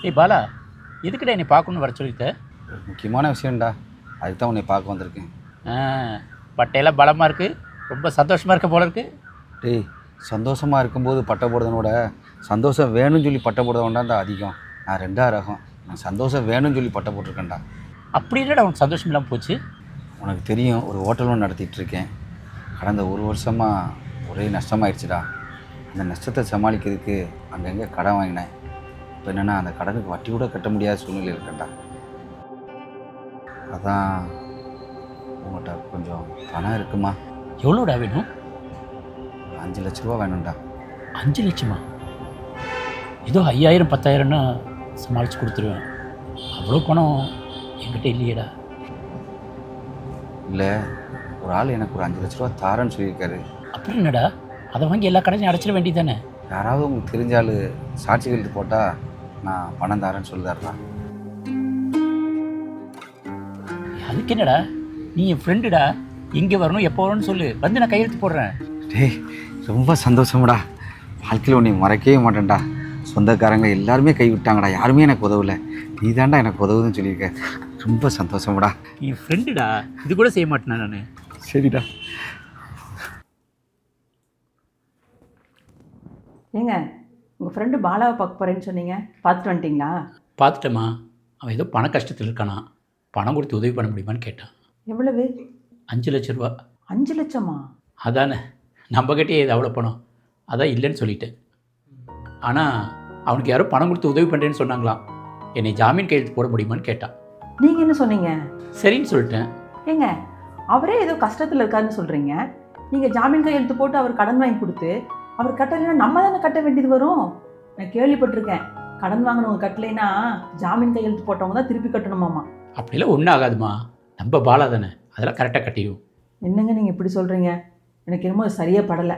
ஏய் பாலா, எதுக்குடா என்னை பார்க்கணுன்னு வர சொல்லிட்ட? முக்கியமான விஷயம்டா, அதுக்கு தான் உன்னை பார்க்க வந்திருக்கேன். ஆ, பட்டையெல்லாம் பலமாக இருக்குது, ரொம்ப சந்தோஷமாக இருக்க போல இருக்குது. டேய், சந்தோஷமாக இருக்கும்போது பட்டை போடுறதனோட சந்தோஷம் வேணும்னு சொல்லி பட்டை போடுறவன்டாண்டா அதிகம். நான் 2ஆம் ரகம். நான் சந்தோஷம் வேணும்னு சொல்லி பட்டை போட்டிருக்கேன்டா. அப்படி என்னடா உனக்கு சந்தோஷம் இல்லாமல் போச்சு? உனக்கு தெரியும், ஒரு ஹோட்டல் ஒன்று நடத்திட்டுருக்கேன். கடந்த ஒரு வருஷமாக ஒரே நஷ்டமாயிடுச்சுடா. அந்த நஷ்டத்தை சமாளிக்கிறதுக்கு அங்கங்கே கடன் வாங்கினேன். இப்போ என்னென்னா அந்த கடனுக்கு வட்டி கூட கட்ட முடியாத சூழ்நிலை இருக்கேன்டா. அதான் உங்கள்கிட்ட கொஞ்சம் பணம் இருக்குமா? எவ்வளோடா வேணும்? 5 லட்ச ரூபா வேணும்டா. 5 லட்சமா? ஏதோ 5000 10,000ன்னு சமாளித்து கொடுத்துருவேன். அவ்வளோ பணம் என்கிட்ட இல்லையேடா. இல்லை, ஒரு ஆள் எனக்கு ஒரு 5 லட்ச ரூபா தாரேன்னு சொல்லியிருக்காரு. அப்புறம் என்னடா, அதை வாங்கி எல்லா கடையும் அடைச்சிட வேண்டியது தானே? யாராவது உங்களுக்கு தெரிஞ்ச ஆள் சாட்சி கையெழுத்து போட்டால் நான் பணம் தாரேன்னு சொல்லுதாருடா. அதுக்கு என்னடா, நீ என் ஃப்ரெண்டுடா. எங்கே வரணும் எப்போ வரணும்னு சொல்லு, வந்து நான் கையெழுத்து போடுறேன். டேய், ரொம்ப சந்தோஷம்டா. வாழ்க்கையில் உன்னை மறக்கவே மாட்டேன்டா. சொந்தக்காரங்க எல்லாருமே கைவிட்டாங்கடா, யாருமே எனக்கு உதவலை. நீ தான்டா எனக்கு உதவுதுன்னு சொல்லியிருக்க. ரொம்ப சந்தோஷம்டா. நீ ஃப்ரெண்டுடா, இது கூட செய்ய மாட்டேனா நான்? சரிடா. ஏங்க, உங்கள் ஃப்ரெண்டு பாலாவை பார்க்க போகிறேன்னு சொன்னீங்க, பார்த்துட்டு வந்துட்டிங்களா? பார்த்துட்டேம்மா. அவன் ஏதோ பண கஷ்டத்தில் இருக்கானா, பணம் கொடுத்து உதவி பண்ண முடியுமான்னு கேட்டான். எவ்வளவு? 5 லட்ச ரூபா. 5 லட்சமா? அதானே, நம்மக்கிட்டே இது அவ்வளோ பணம், அதான் இல்லைன்னு சொல்லிட்டேன். ஆனால் அவனுக்கு யாரோ பணம் கொடுத்து உதவி பண்ணுறேன்னு சொன்னாங்களாம். என்னை ஜாமீன் கையெழுத்து போட முடியுமான்னு கேட்டான். நீங்கள் என்ன சொன்னீங்க? சரின்னு சொல்லிட்டேன். ஏங்க, அவரே ஏதோ கஷ்டத்தில் இருக்காருன்னு சொல்கிறீங்க. நீங்கள் ஜாமீன் கையெழுத்து போட்டு அவர் கடன் வாங்கி கொடுத்து அவர் கட்டலைன்னா நம்ம தானே கட்ட வேண்டியது வரும். நான் கேள்விப்பட்டிருக்கேன், கடன் வாங்கினவங்க கட்டலைன்னா ஜாமீன் கையெழுத்து போட்டவங்க தான் திருப்பி கட்டணுமாம்மா. அப்படிலாம் ஒன்றும் ஆகாதுமா, நம்ம பாலா தானே, அதெல்லாம் கரெக்டாக கட்டிடும். என்னங்க நீங்கள் இப்படி சொல்கிறீங்க? எனக்கு என்னமோ அது சரியாக படலை.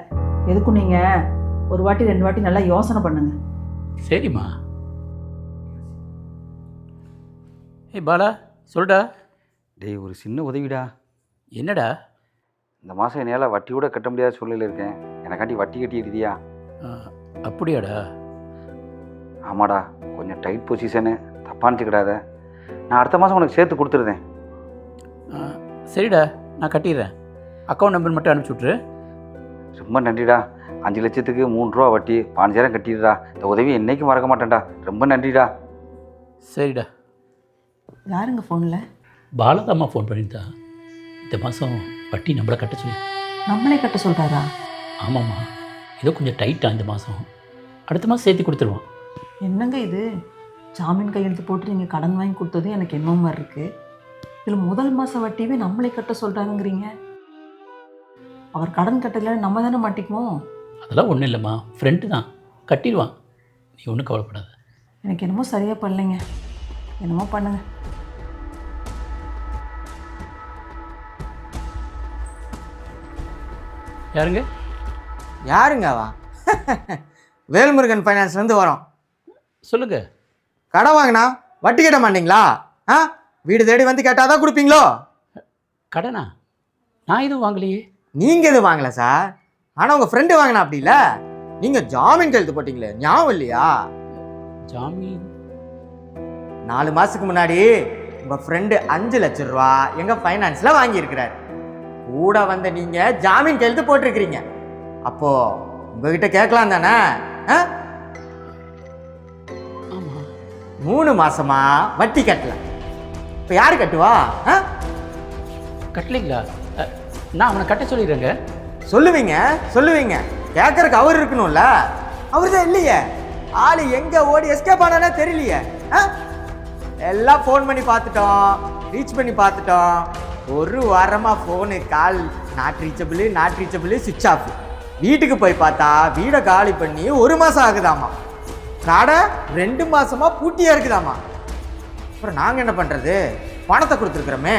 எதுக்கும் நீங்கள் ஒரு வாட்டி 2 வாட்டி நல்லா யோசனை பண்ணுங்க. சரிம்மா. ஏய் பாலா, சொல்டா. டேய், ஒரு சின்ன உதவிடா. என்னடா? இந்த மாதம் என்னால் வட்டி கூட கட்ட முடியாத சூழ்நிலை இருக்கேன். எனக்காண்டி வட்டி கட்டி எழுதியா? அப்படியாடா? ஆமாடா, கொஞ்சம் டைட் பொசிஷனு, தப்பாக நினச்சிக்கிடாத. நான் அடுத்த மாதம் உனக்கு சேர்த்து கொடுத்துருந்தேன். சரிடா, நான் கட்டிடுறேன். அக்கௌண்ட் நம்பர் மட்டும் அனுப்பிச்சி விட்ரு. ரொம்ப நன்றிடா. 5 லட்சத்துக்கு 3 ரூபா வட்டி, 15,000 கட்டிடுடா. இந்த உதவி என்றைக்கும் மறக்க மாட்டேன்டா. ரொம்ப நன்றிடா. சரிடா. யாருங்க ஃபோனில்? பாலதாம்மா ஃபோன் பண்ணியிருந்தா. இந்த மாதம் வட்டி நம்மளை கட்ட சொல்லி. நம்மளே கட்ட சொல்கிறாரா? ஆமாம்மா, ஏதோ கொஞ்சம் டைட்டாக இந்த மாதம், அடுத்த மாதம் சேர்த்து கொடுத்துருவான். என்னங்க இது, ஜாமீன் கையெழுத்து போட்டு நீங்கள் கடன் வாங்கி கொடுத்தது எனக்கு என்ன மாதிரி இருக்குது. இதில் முதல் மாதம் வட்டியே நம்மளே கட்ட சொல்கிறாருங்கிறீங்க. அவர் கடன் கட்டலை நம்ம தானே மாட்டிக்குவோம். அதெல்லாம் ஒன்றும் இல்லைம்மா, ஃப்ரெண்டு தான், கட்டிடுவான். நீ ஒன்றும் கவலைப்படாத. எனக்கு என்னமோ சரியாக பண்ணலைங்க. என்னமோ பண்ணுங்க. யாருங்க? யாருங்கவா? வேல்முருகன் ஃபைனான்ஸ்லேருந்து வரோம். சொல்லுங்கள். கடன் வாங்கினா வட்டி கட்ட மாட்டீங்களா? ஆ, வீடு தேடி வந்து கேட்டால் தான் கொடுப்பீங்களோ? கடனா? நான் எதுவும் வாங்கலையே. நீங்கள் எதுவும் வாங்கலை சார், ஆனால் உங்கள் ஃப்ரெண்டு வாங்கினா அப்படி இல்லை. நீங்கள் ஜாமீன் கையெழுத்து போட்டிங்களே, ஞாபகம் இல்லையா? ஜாமீன்? 4 மாதத்துக்கு முன்னாடி உங்கள் ஃப்ரெண்டு 5 லட்ச ரூபா எங்கள் ஃபைனான்ஸில் வாங்கியிருக்கிறார். கூட வந்த நீங்கள் ஜாமீன் கையெழுத்து போட்டிருக்கிறீங்க. அப்போது உங்ககிட்ட கேட்கலாம் தானே? ஆ, ஆமாம். 3 மாசமா வட்டி கட்டல. இப்போ யார் கட்டுவா? ஆ, கட்டலைங்களா? நான் அவனை கட்ட சொல்லிடுறேங்க. சொல்லுவீங்க சொல்லுவீங்க, கேட்கறக்கு அவர் இருக்கணும்ல. அவர் தான் இல்லையே. ஆள் எங்கே ஓடி எஸ்கேப் ஆனானே தெரியலையே. ஆ, எல்லாம் ஃபோன் பண்ணி பார்த்துட்டோம், ரீச் பண்ணி பார்த்துட்டோம். ஒரு வாரமாக ஃபோனு கால் நாட் ரீச்சபிள் சுவிட்ச் ஆஃப். வீட்டுக்கு போய் பார்த்தா வீடை காலி பண்ணி 1 மாதம் ஆகுதாமா. கடை 2 மாதமாக பூட்டியாக இருக்குதாமா. அப்புறம் நாங்கள் என்ன பண்ணுறது? பணத்தை கொடுத்துருக்குறோமே,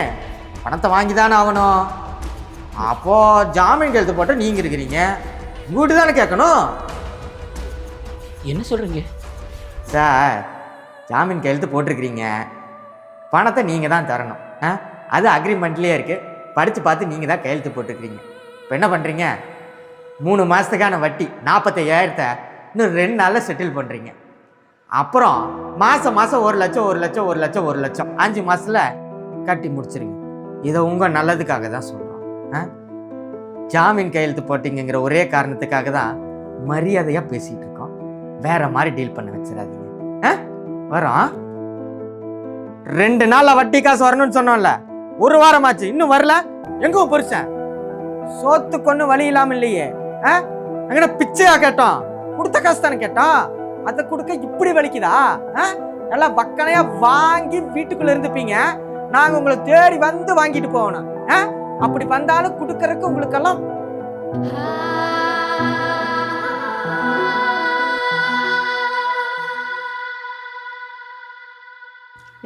பணத்தை வாங்கி தானே ஆகணும். அப்போது ஜாமீன் கையெழுத்து போட்டு நீங்கள் இருக்கிறீங்க, உங்கள்கிட்ட தானே கேட்கணும். என்ன சொல்கிறீங்க சார்? ஜாமீன் கையெழுத்து போட்டிருக்கிறீங்க, பணத்தை நீங்கள் தான் தரணும். அது அக்ரிமெண்ட்லேயே இருக்குது, படித்து பார்த்து நீங்கள் தான் கையெழுத்து போட்டுருக்கிறீங்க. இப்போ என்ன பண்ணுறீங்க? 3 மாதத்துக்கான வட்டி 45,000 இன்னும் 2 நாளில் செட்டில் பண்ணுறீங்க. அப்புறம் மாதம் 1 லட்சம் 1 லட்சம் 1 லட்சம் 1 லட்சம் 5 மாதத்தில் கட்டி முடிச்சிருங்க. இதை உங்கள் நல்லதுக்காக தான் சொல்கிறோம். ஜாமீன் கையெழுத்து போட்டிங்கிற ஒரே காரணத்துக்காக தான் மரியாதையாக பேசிகிட்டு இருக்கோம். வேற மாதிரி டீல் பண்ண வச்சிடாதீங்க. வரோம். 2 நாளில் வட்டி காசு வரணும்னு சொன்னோம்ல, 1 வாரமாச்சு இன்னும் வரல. எங்கும் புருஷன் சோத்து கொண்டு வழி இல்லாம இல்லையே. அங்கே பிச்சையா கேட்டோம், கொடுத்த காசு தானே கேட்டோம். அதை கொடுக்க இப்படி வலிக்குதா? நல்லா பக்கனையா வாங்கி வீட்டுக்குள்ள இருந்துப்பீங்க, நாங்க உங்களை தேடி வந்து வாங்கிட்டு போகணும். அப்படி வந்தாலும் கொடுக்கறதுக்கு உங்களுக்கெல்லாம்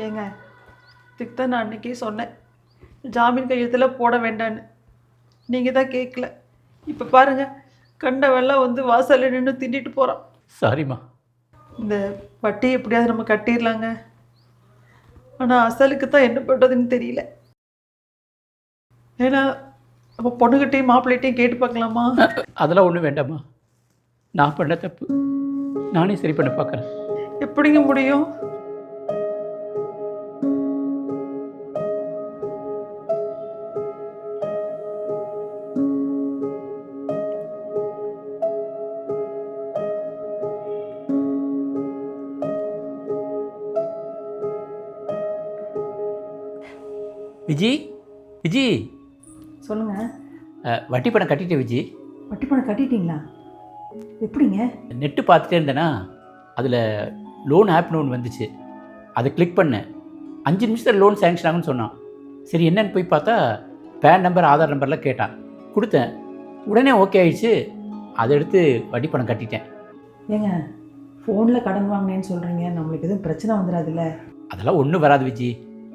ஏங்க இதுக்கு தான் நான் அன்றைக்கே சொன்னேன் ஜாமீன் கையெழுத்தில் போட வேண்டான்னு. நீங்கள் தான் கேட்கல. இப்போ பாருங்கள், கண்ட வெள்ளம் வந்து வாசலில் நின்று திண்டிட்டு போகிறான். சாரிம்மா. இந்த வட்டி எப்படியாவது நம்ம கட்டிடலாங்க. ஆனால் அசலுக்கு தான் என்ன பண்ணுறதுன்னு தெரியல. ஏன்னா நம்ம பொண்ணுகிட்டையும் மாப்பிள்ளைகிட்டையும் கேட்டு பார்க்கலாமா? அதெல்லாம் ஒன்றும் வேண்டாம்மா. நான் பண்ண தப்பு நானே சரி பண்ண பார்க்குறேன். எப்படிங்க முடியும்? விஜி, விஜி சொல்லுங்கள். வட்டி பணம் கட்டிட்டேன் விஜி. வட்டி பணம் கட்டிட்டீங்களா? எப்படிங்க? நெட்டு பார்த்துட்டே இருந்தேன்னா அதில் லோன் ஆப்னு ஒன்று வந்துச்சு. அதை கிளிக் பண்ணேன். 5 நிமிஷத்தில் லோன் சேங்ஷன் ஆகுன்னு சொன்னான். சரி என்னன்னு போய் பார்த்தா பேன் நம்பர் ஆதார் நம்பர்லாம் கேட்டான். கொடுத்தேன். உடனே ஓகே ஆயிடுச்சு. அதை எடுத்து வட்டி பணம் கட்டிட்டேன். ஏங்க ஃபோனில் கடன் வாங்கினேன்னு சொல்கிறீங்க, நம்மளுக்கு எதுவும் பிரச்சனை வந்துடாதுல்ல? அதெல்லாம் ஒன்றும் வராது விஜி.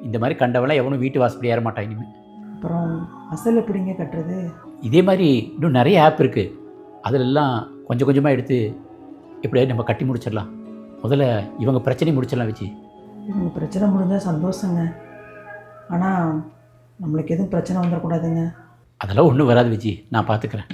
இந்த மாதிரி கண்டவெல்லாம் எவனும் வீட்டு வாசப்படி ஏற மாட்டான் இனிமேல். அப்புறம் அசல் எப்படிங்க கட்டுறது? இதே மாதிரி இன்னும் நிறைய ஆப் இருக்குது. அதிலெல்லாம் கொஞ்சம் கொஞ்சமாக எடுத்து எப்படியாவது நம்ம கட்டி முடிச்சிடலாம். முதல்ல இவங்க பிரச்சனையை முடிச்சிடலாம் விஜி. இவங்க பிரச்சனை முடிஞ்சால் சந்தோஷங்க. ஆனால் நம்மளுக்கு எதுவும் பிரச்சனை வந்துடக்கூடாதுங்க. அதெல்லாம் ஒன்றும் வராது விஜி, நான் பார்த்துக்கிறேன்.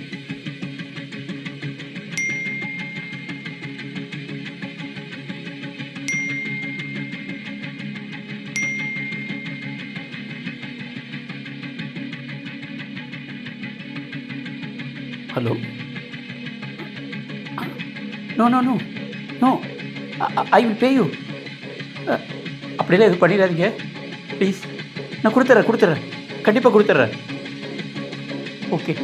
Hello. No no no no, I will pay you. அப்படிலாம் எதுவும் பண்ணிடாதீங்க ப்ளீஸ். நான் கொடுத்துட்றேன், கண்டிப்பாக கொடுத்துட்றேன். ஓகே.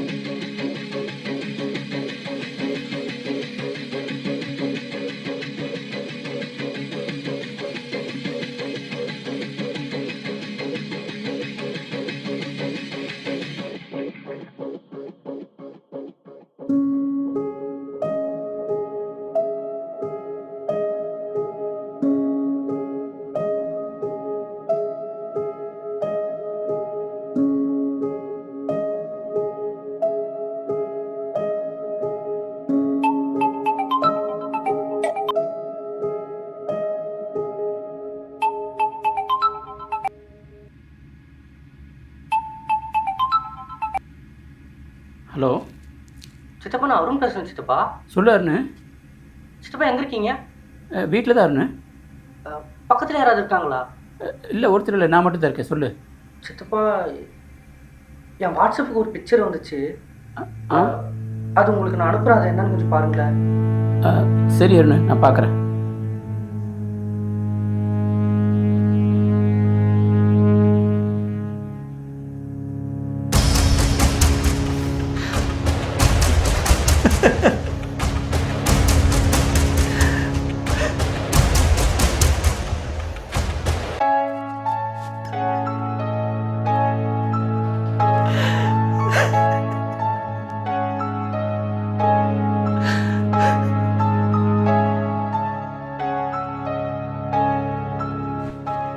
ஹலோ சித்தப்பா, நான் அருண் பேசுகிறேன் சித்தப்பா. சொல்லு அருண். சித்தப்பா எங்கே இருக்கீங்க? வீட்டில் தான் அருண். பக்கத்தில் யாராவது இருக்காங்களா? இல்லை, ஒருத்தர் இல்லை, நான் மட்டும் தான் இருக்கேன். சொல்லு சித்தப்பா. என் வாட்ஸ்அப்புக்கு ஒரு பிக்சர் வந்துச்சு. அது உங்களுக்கு நான் அனுப்புகிறேன், அது என்னன்னு கொஞ்சம் பாருங்களேன். சரி அருண், நான் பார்க்குறேன்.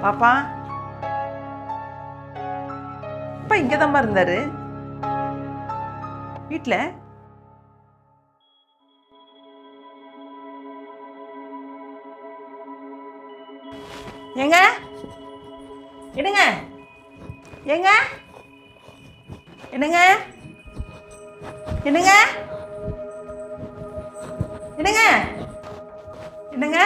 பாப்பா, அப்பா இங்கே தான் இருந்தார் வீட்டில். ஏங்க என்னங்க, ஏங்க என்னங்க, என்னங்க, என்னங்க, என்னங்க